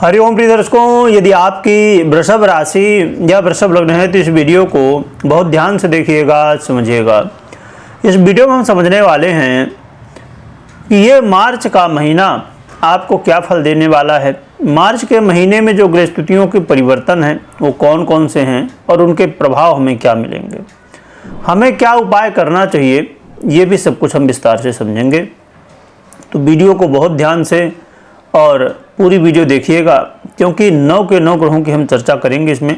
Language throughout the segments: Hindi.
हरिओम प्रिय दर्शकों, यदि आपकी वृषभ राशि या वृषभ लग्न है तो इस वीडियो को बहुत ध्यान से देखिएगा, समझिएगा। इस वीडियो में हम समझने वाले हैं कि ये मार्च का महीना आपको क्या फल देने वाला है। मार्च के महीने में जो ग्रह स्थितियों के परिवर्तन हैं वो कौन कौन से हैं और उनके प्रभाव हमें क्या मिलेंगे, हमें क्या उपाय करना चाहिए, ये भी सब कुछ हम विस्तार से समझेंगे। तो वीडियो को बहुत ध्यान से और पूरी वीडियो देखिएगा, क्योंकि 9 के 9 ग्रहों की हम चर्चा करेंगे इसमें।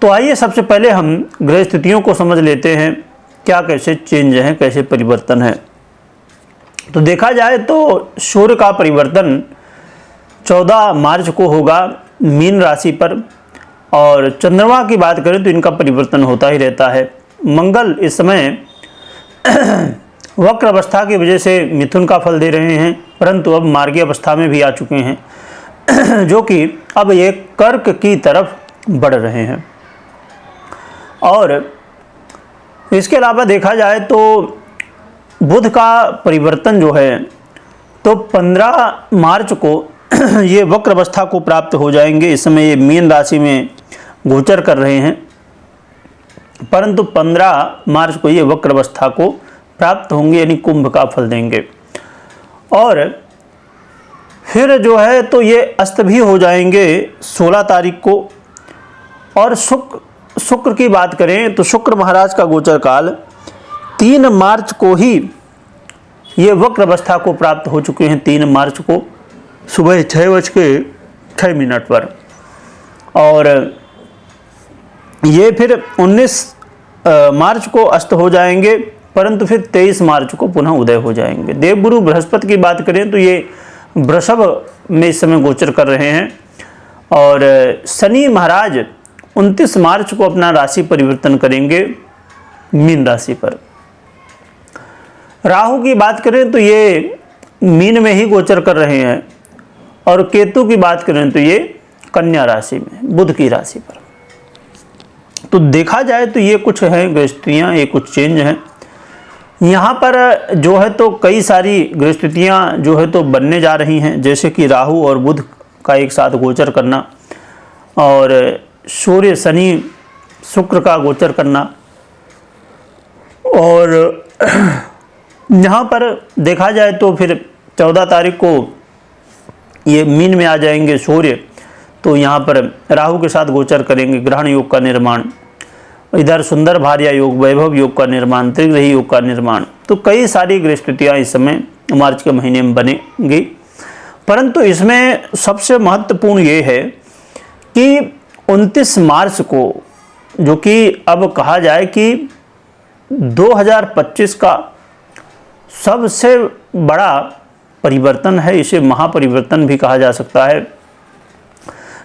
तो आइए सबसे पहले हम ग्रह स्थितियों को समझ लेते हैं, क्या कैसे चेंज हैं, कैसे परिवर्तन है। तो देखा जाए तो सूर्य का परिवर्तन 14 मार्च को होगा मीन राशि पर, और चंद्रमा की बात करें तो इनका परिवर्तन होता ही रहता है। मंगल इस समय वक्र अवस्था की वजह से मिथुन का फल दे रहे हैं, परंतु अब मार्गीय अवस्था में भी आ चुके हैं जो कि अब ये कर्क की तरफ बढ़ रहे हैं। और इसके अलावा देखा जाए तो बुध का परिवर्तन जो है तो 15 मार्च को ये वक्र अवस्था को प्राप्त हो जाएंगे। इस समय ये मीन राशि में गोचर कर रहे हैं, परंतु 15 मार्च को ये वक्र अवस्था को प्राप्त होंगे, यानी कुंभ का फल देंगे। और फिर जो है तो ये अस्त भी हो जाएंगे 16 तारीख को। और शुक्र की बात करें तो शुक्र महाराज का गोचर काल 3 मार्च को ही ये वक्र अवस्था को प्राप्त हो चुके हैं। 3 मार्च को सुबह 6:06 पर, और ये फिर 19 मार्च को अस्त हो जाएंगे, परंतु फिर 23 मार्च को पुनः उदय हो जाएंगे। देवगुरु बृहस्पति की बात करें तो ये वृषभ में इस समय गोचर कर रहे हैं, और शनि महाराज 29 मार्च को अपना राशि परिवर्तन करेंगे मीन राशि पर। राहु की बात करें तो ये मीन में ही गोचर कर रहे हैं, और केतु की बात करें तो ये कन्या राशि में, बुध की राशि पर। तो देखा जाए तो ये कुछ हैं गृहस्थितियाँ, ये कुछ चेंज हैं यहाँ पर जो है। तो कई सारी गृहस्थितियाँ जो है तो बनने जा रही हैं, जैसे कि राहु और बुध का एक साथ गोचर करना, और सूर्य शनि शुक्र का गोचर करना। और यहाँ पर देखा जाए तो फिर 14 तारीख को ये मीन में आ जाएंगे सूर्य, तो यहाँ पर राहु के साथ गोचर करेंगे, ग्रहण योग का निर्माण, इधर सुंदर भार्या योग, वैभव योग का निर्माण, त्रिग्रही योग का निर्माण। तो कई सारी गृहस्थितियाँ इस समय मार्च के महीने में बनेंगी। परंतु इसमें सबसे महत्वपूर्ण ये है कि 29 मार्च को, जो कि अब कहा जाए कि 2025 का सबसे बड़ा परिवर्तन है, इसे महापरिवर्तन भी कहा जा सकता है,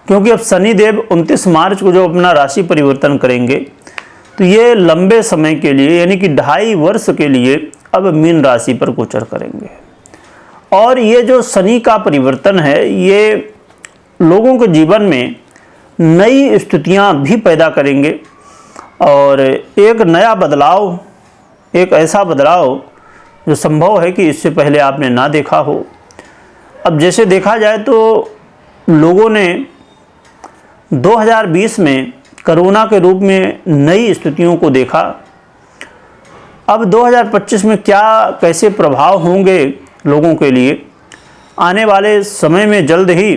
क्योंकि अब शनिदेव 29 मार्च को जो अपना राशि परिवर्तन करेंगे तो ये लंबे समय के लिए, यानी कि 2.5 वर्ष के लिए अब मीन राशि पर गोचर करेंगे। और ये जो शनि का परिवर्तन है ये लोगों के जीवन में नई स्थितियां भी पैदा करेंगे, और एक नया बदलाव, एक ऐसा बदलाव जो संभव है कि इससे पहले आपने ना देखा हो। अब जैसे देखा जाए तो लोगों ने 2020 में कोरोना के रूप में नई स्थितियों को देखा। अब 2025 में क्या कैसे प्रभाव होंगे लोगों के लिए, आने वाले समय में जल्द ही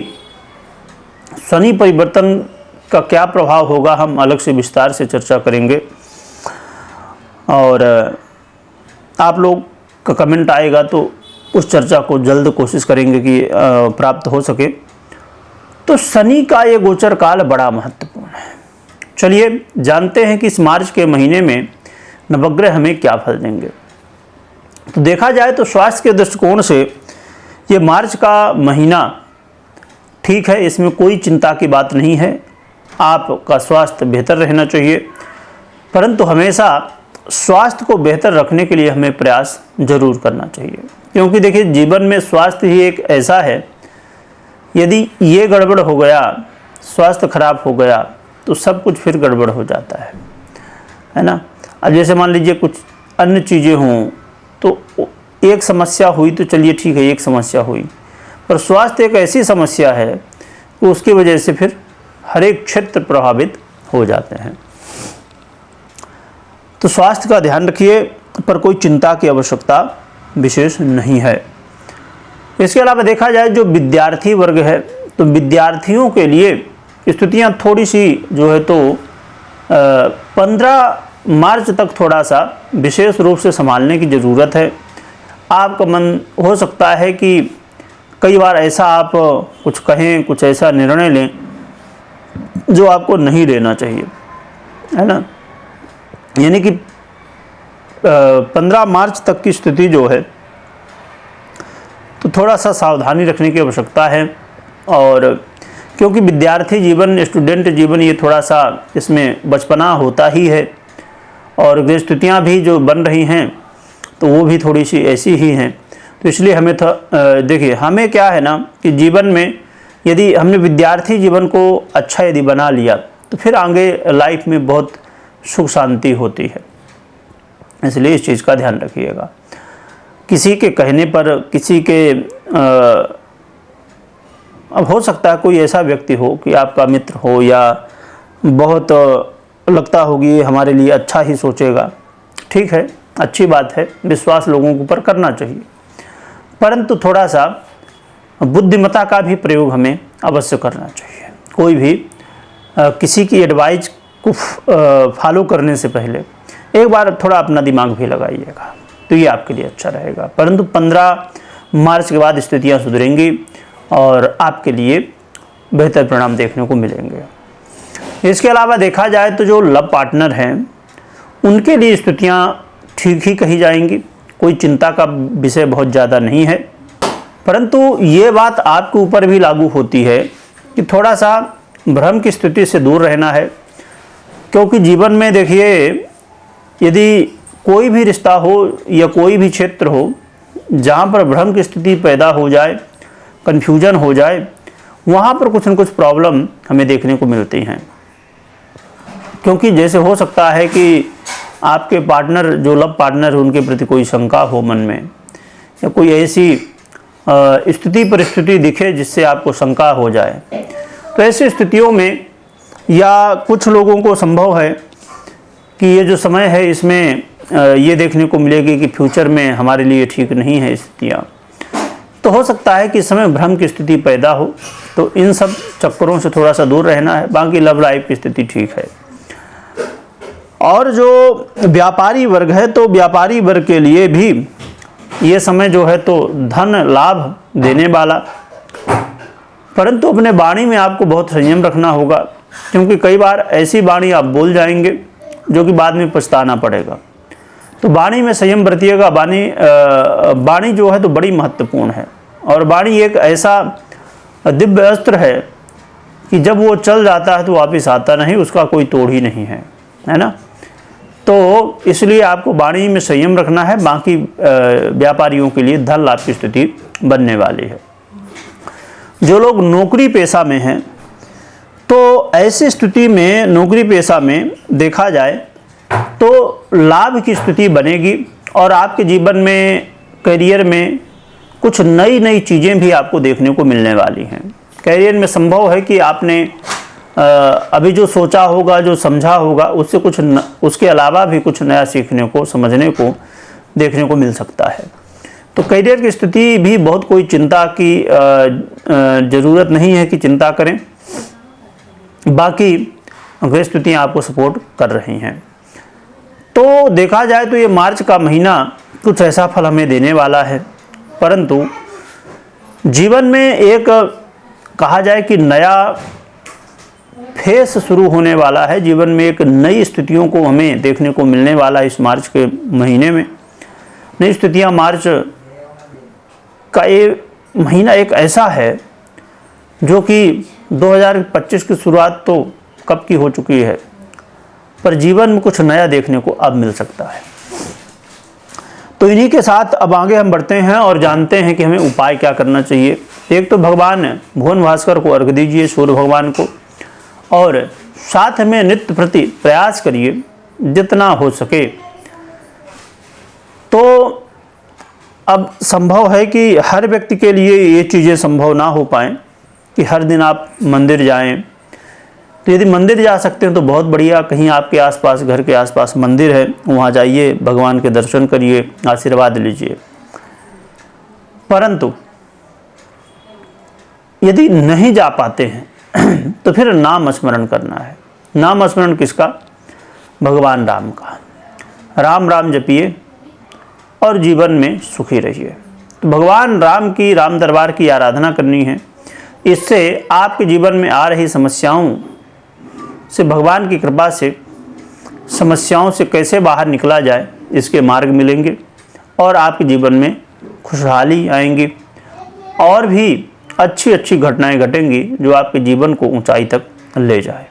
शनि परिवर्तन का क्या प्रभाव होगा, हम अलग से विस्तार से चर्चा करेंगे। और आप लोग का कमेंट आएगा तो उस चर्चा को जल्द कोशिश करेंगे कि प्राप्त हो सके। तो शनि का ये गोचर काल बड़ा महत्वपूर्ण है। चलिए जानते हैं कि इस मार्च के महीने में नवग्रह हमें क्या फल देंगे। तो देखा जाए तो स्वास्थ्य के दृष्टिकोण से ये मार्च का महीना ठीक है, इसमें कोई चिंता की बात नहीं है। आपका स्वास्थ्य बेहतर रहना चाहिए, परंतु हमेशा स्वास्थ्य को बेहतर रखने के लिए हमें प्रयास जरूर करना चाहिए, क्योंकि देखिए जीवन में स्वास्थ्य ही एक ऐसा है, यदि ये गड़बड़ हो गया, स्वास्थ्य खराब हो गया तो सब कुछ फिर गड़बड़ हो जाता है ना। अब जैसे मान लीजिए कुछ अन्य चीज़ें हों, तो एक समस्या हुई तो चलिए ठीक है, एक समस्या हुई, पर स्वास्थ्य एक ऐसी समस्या है कि उसकी वजह से फिर हर एक क्षेत्र प्रभावित हो जाते हैं। तो स्वास्थ्य का ध्यान रखिए, पर कोई चिंता की आवश्यकता विशेष नहीं है। इसके अलावा देखा जाए जो विद्यार्थी वर्ग है, तो विद्यार्थियों के लिए स्थितियां थोड़ी सी जो है तो 15 मार्च तक थोड़ा सा विशेष रूप से संभालने की ज़रूरत है। आपका मन हो सकता है कि कई बार ऐसा आप कुछ कहें, कुछ ऐसा निर्णय लें जो आपको नहीं लेना चाहिए, है ना। यानी कि 15 मार्च तक की स्थिति जो है तो थोड़ा सा सावधानी रखने की आवश्यकता है। और क्योंकि विद्यार्थी जीवन, स्टूडेंट जीवन, ये थोड़ा सा इसमें बचपना होता ही है, और स्थितियाँ भी जो बन रही हैं तो वो भी थोड़ी सी ऐसी ही हैं। तो इसलिए हमें देखिए, हमें क्या है ना कि जीवन में यदि हमने विद्यार्थी जीवन को अच्छा यदि बना लिया तो फिर आगे लाइफ में बहुत सुख शांति होती है। इसलिए इस चीज़ का ध्यान रखिएगा। किसी के कहने पर, किसी के अब हो सकता है कोई ऐसा व्यक्ति हो कि आपका मित्र हो या बहुत लगता होगी हमारे लिए अच्छा ही सोचेगा, ठीक है, अच्छी बात है, विश्वास लोगों के ऊपर करना चाहिए, परंतु थोड़ा सा बुद्धिमत्ता का भी प्रयोग हमें अवश्य करना चाहिए। कोई भी किसी की एडवाइस को फॉलो करने से पहले एक बार थोड़ा अपना दिमाग भी लगाइएगा, तो ये आपके लिए अच्छा रहेगा। परंतु 15 मार्च के बाद स्थितियाँ सुधरेंगी और आपके लिए बेहतर परिणाम देखने को मिलेंगे। इसके अलावा देखा जाए तो जो लव पार्टनर हैं उनके लिए स्थितियाँ ठीक ही कही जाएंगी, कोई चिंता का विषय बहुत ज़्यादा नहीं है। परंतु ये बात आपके ऊपर भी लागू होती है कि थोड़ा सा भ्रम की स्थिति से दूर रहना है, क्योंकि जीवन में देखिए यदि कोई भी रिश्ता हो या कोई भी क्षेत्र हो जहाँ पर भ्रम की स्थिति पैदा हो जाए, कन्फ्यूजन हो जाए, वहाँ पर कुछ न कुछ प्रॉब्लम हमें देखने को मिलती हैं। क्योंकि जैसे हो सकता है कि आपके पार्टनर, जो लव पार्टनर है, उनके प्रति कोई शंका हो मन में, या कोई ऐसी स्थिति परिस्थिति दिखे जिससे आपको शंका हो जाए। तो ऐसी स्थितियों में या कुछ लोगों को संभव है कि ये जो समय है इसमें ये देखने को मिलेगी कि फ्यूचर में हमारे लिए ठीक नहीं है स्थितियाँ। तो हो सकता है कि इस समय भ्रम की स्थिति पैदा हो, तो इन सब चक्करों से थोड़ा सा दूर रहना है। बाकी लव लाइफ की स्थिति ठीक है। और जो व्यापारी वर्ग है, तो व्यापारी वर्ग के लिए भी ये समय जो है तो धन लाभ देने वाला, परंतु अपने वाणी में आपको बहुत संयम रखना होगा, क्योंकि कई बार ऐसी वाणी आप बोल जाएंगे जो कि बाद में पछताना पड़ेगा। तो वाणी में संयम बरतिएगा। वाणी जो है तो बड़ी महत्वपूर्ण है, और वाणी एक ऐसा दिव्य अस्त्र है कि जब वो चल जाता है तो वापस आता नहीं, उसका कोई तोड़ ही नहीं है, है ना। तो इसलिए आपको वाणी में संयम रखना है। बाकी व्यापारियों के लिए धन लाभ की स्थिति बनने वाली है। जो लोग नौकरी पेशा में हैं, तो ऐसी स्थिति में नौकरी पेशा में देखा जाए तो लाभ की स्थिति बनेगी, और आपके जीवन में, करियर में कुछ नई नई चीज़ें भी आपको देखने को मिलने वाली हैं। करियर में संभव है कि आपने अभी जो सोचा होगा, जो समझा होगा, उससे कुछ उसके अलावा भी कुछ नया सीखने को, समझने को, देखने को मिल सकता है। तो करियर की स्थिति भी बहुत कोई चिंता की ज़रूरत नहीं है कि चिंता करें। बाकी ग्रह स्थितियाँ आपको सपोर्ट कर रही हैं। तो देखा जाए तो ये मार्च का महीना कुछ ऐसा फल हमें देने वाला है, परंतु जीवन में एक कहा जाए कि नया फेस शुरू होने वाला है। जीवन में एक नई स्थितियों को हमें देखने को मिलने वाला है इस मार्च के महीने में। नई स्थितियाँ, मार्च का ये महीना एक ऐसा है जो कि 2025 की शुरुआत तो कब की हो चुकी है, पर जीवन में कुछ नया देखने को अब मिल सकता है। तो इन्हीं के साथ अब आगे हम बढ़ते हैं और जानते हैं कि हमें उपाय क्या करना चाहिए। एक तो भगवान भुवन भास्कर को अर्घ दीजिए, सूर्य भगवान को, और साथ में नित्य प्रति प्रयास करिए जितना हो सके। तो अब संभव है कि हर व्यक्ति के लिए ये चीज़ें संभव ना हो पाएँ कि हर दिन आप मंदिर जाएं। तो यदि मंदिर जा सकते हैं तो बहुत बढ़िया, कहीं आपके आसपास, घर के आसपास मंदिर है, वहाँ जाइए, भगवान के दर्शन करिए, आशीर्वाद लीजिए। परंतु यदि नहीं जा पाते हैं तो फिर नाम स्मरण करना है। नाम स्मरण किसका? भगवान राम का। राम राम जपिए और जीवन में सुखी रहिए। तो भगवान राम की, राम दरबार की आराधना करनी है। इससे आपके जीवन में आ रही समस्याओं से, भगवान की कृपा से समस्याओं से कैसे बाहर निकला जाए, इसके मार्ग मिलेंगे और आपके जीवन में खुशहाली आएंगी और भी अच्छी अच्छी घटनाएं घटेंगी जो आपके जीवन को ऊंचाई तक ले जाए।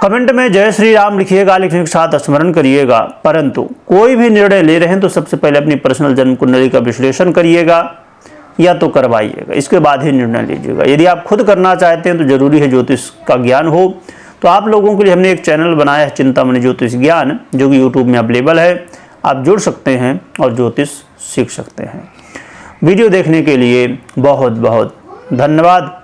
कमेंट में जय श्री राम लिखिएगा, लिखने के साथ स्मरण करिएगा। परंतु कोई भी निर्णय ले रहे हैं तो सबसे पहले अपनी पर्सनल जन्म कुंडली का विश्लेषण करिएगा या तो करवाइएगा, इसके बाद ही निर्णय लीजिएगा। यदि आप खुद करना चाहते हैं तो जरूरी है ज्योतिष का ज्ञान हो। तो आप लोगों के लिए हमने एक चैनल बनाया है, चिंतामणि ज्योतिष ज्ञान, जो कि यूट्यूब में अवेलेबल है। आप जुड़ सकते हैं और ज्योतिष सीख सकते हैं। वीडियो देखने के लिए बहुत बहुत धन्यवाद।